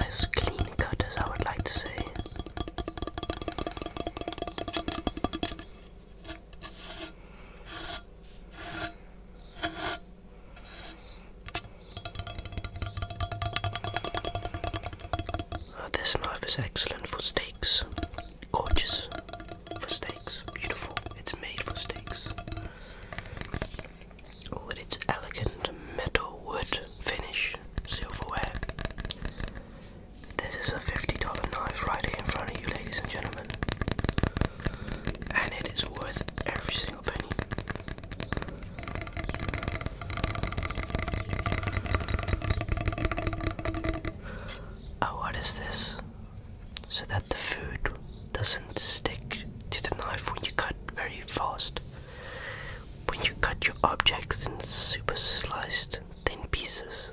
nice clean cut, as I would like to say. This knife is excellent for steaks. Gorgeous for steaks. Beautiful. It's made for steaks. With its elegant metal wood finish, silverware. This is a $50 knife right here in front of you, ladies and gentlemen. And it is worth every single penny. Oh, what is this? So that the food doesn't stick to the knife when you cut very fast. When you cut your objects in super sliced thin pieces.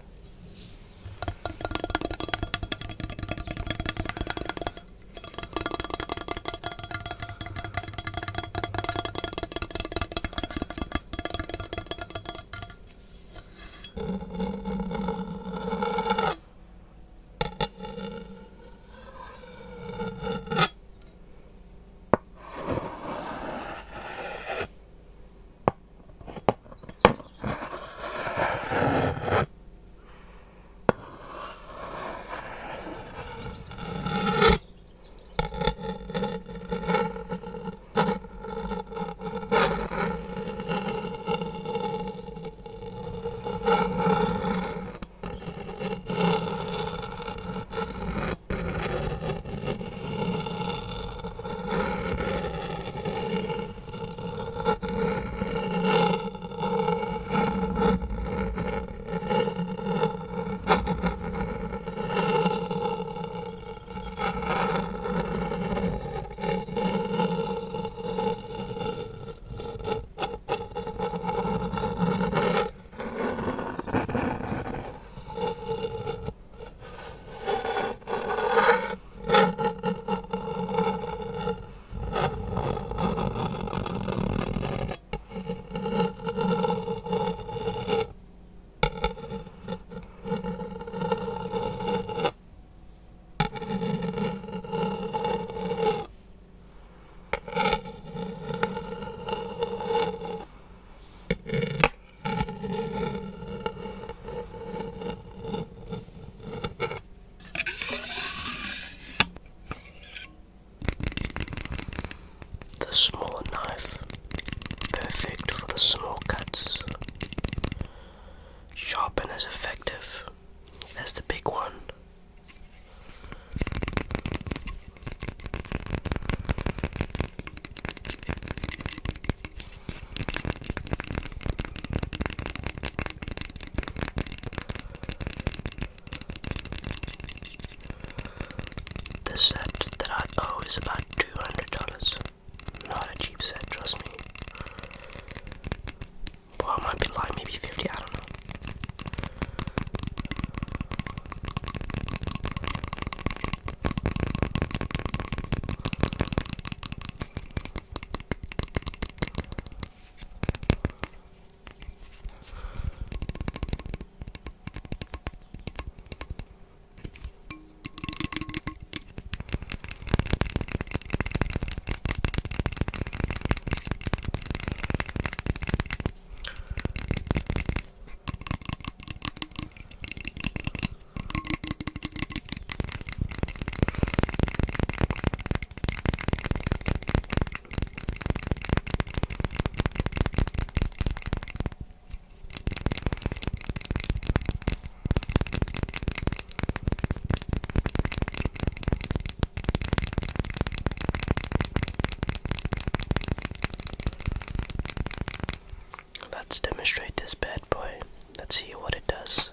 Small knife, perfect for the small cuts, sharp and as effective as the big one. The set that I owe is about $200. Not a cheap set, trust me. Well, I might be lying, maybe 50, I don't know. Let's demonstrate this bad boy. Let's see what it does.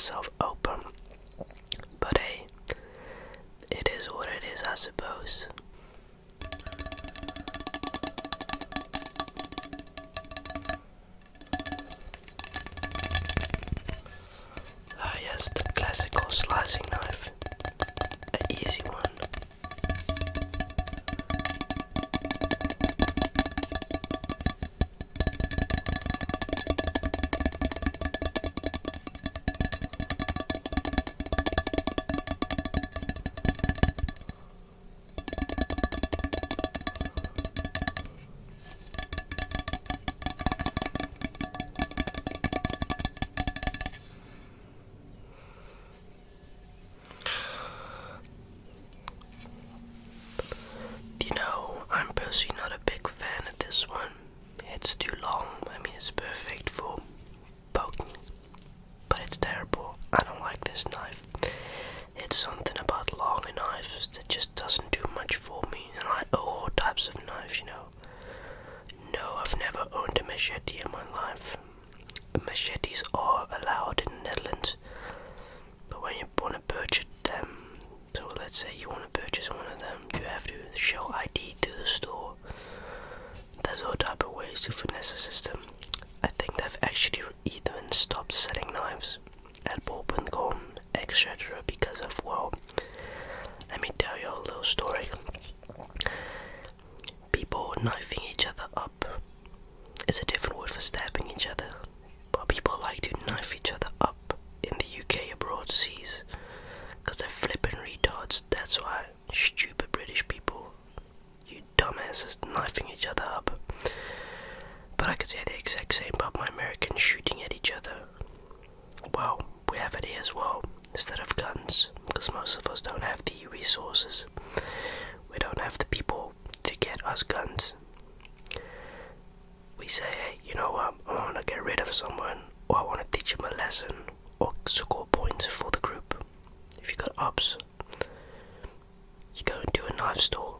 myself open. But hey, it is what it is, I suppose. Ah yes, the classical slicing knife. An easy one. You know, I'm personally not a big fan of this one. It's too long. I mean, it's perfect for poking, but it's terrible. I don't like this knife. It's something about longer knives that just doesn't do much for me. And I like all types of knives, you know. No, I've never owned a machete in my life. Machetes are allowed in the Netherlands, but when you want to purchase them, so let's say you want to purchase one of them, you have to show ID to the store. There's all type of ways to finesse the system. I think they've actually even stopped selling knives at bol.com, etc. because of, well, let me tell you a little story. People knifing each other up is a different word for stabbing each other, but people like to knife each other up in the UK abroad seas because they're flipping retards. That's why. Stupid British people, you dumbasses, knifing each other up. But I could say the exact same about my Americans shooting at each other. Well, we have it here as well, instead of guns, because most of us don't have the resources. We don't have the people to get us guns. We say, hey, you know what, I want to get rid of someone, or I want to teach them a lesson, or score points for the group. If you got ops, you go into a knife store.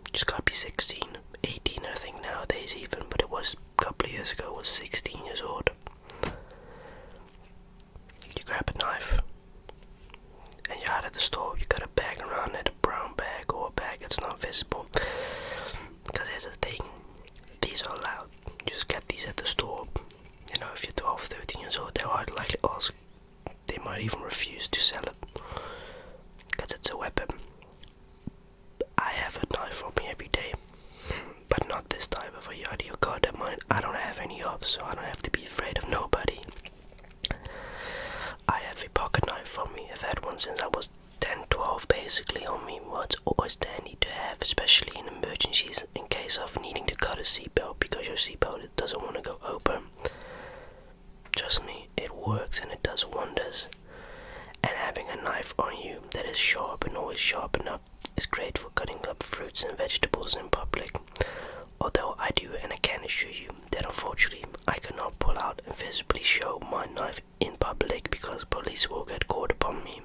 You just gotta be 16, 18 I think nowadays even, but it was a couple of years ago, it was 16 years old. You grab a knife, and you're out of the store. You got a bag around it, a brown bag or a bag that's not visible. Because here's the thing, these are allowed. You just get these at the store. You know, if you're 12, 13 years old, they'll hardly likely ask. They might even refuse to sell it, because it's a weapon. I have a knife on me every day, but not this type of a yardie or goddamn mine. I don't have any ops, so I don't have to be afraid of nobody. I have a pocket knife on me. I've had one since I was 10, 12 basically on me. Well, it's always handy to have, especially in emergencies, in case of needing to cut a seatbelt because your seatbelt doesn't want to go open. Trust me, it works and it does wonders. And having a knife on you that is sharp and always sharpen up is great for cutting up fruits and vegetables in public. Although I do, and I can assure you that unfortunately I cannot pull out and visibly show my knife in public because police will get caught upon me.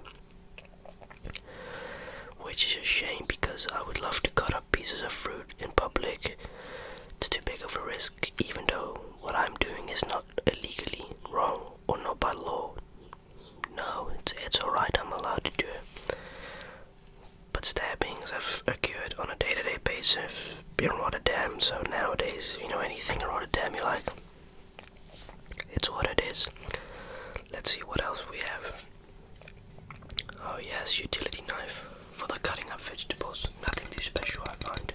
Which is a shame, because I would love to cut up pieces of fruit in public. It's too big of a risk, even though what I'm doing is not illegally wrong or not by law. No, it's alright, I'm allowed to do it. But stabbings have occurred on a day-to-day basis in Rotterdam, so nowadays, you know, anything in Rotterdam you like, it's what it is. Let's see what else we have. Oh yes, utility knife for the cutting up vegetables. Nothing too special, I find.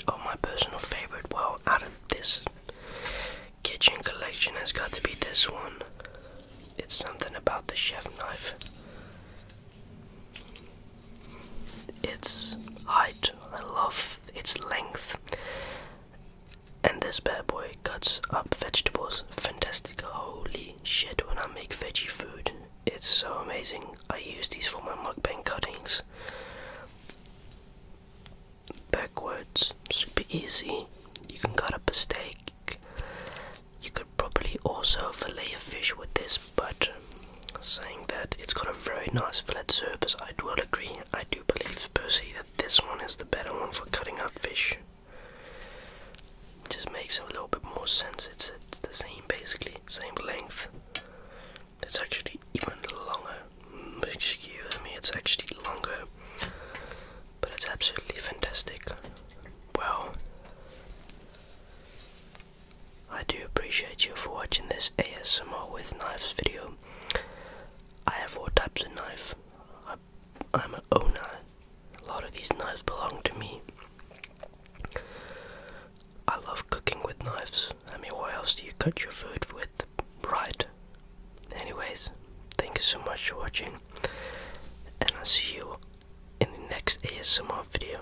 Oh, my personal favorite, well, out of this kitchen collection has got to be this one. It's something about the chef knife. Its height, I love its length. And this bad boy cuts up vegetables. Fantastic. Holy shit, when I make veggie food, it's so amazing. I use these for my mukbang cuttings. Backwards, super easy. You can cut up a steak. You could probably also fillet a fish with this, but saying that, it's got a very nice flat surface. I will agree. I do believe personally that this one is the better one for cutting up fish. It just makes a little bit more sense. It's the same, basically, same length. it's actually even longer. Excuse me, it's actually longer. But it's absolutely fantastic. Well, I do appreciate you for watching this ASMR with knives video. I have all types of knife. I'm an owner. A lot of these knives belong to me. I love cooking with knives. I mean, what else do you cut your food with? Right. Anyways, thank you so much for watching. And I'll see you in the next ASMR video.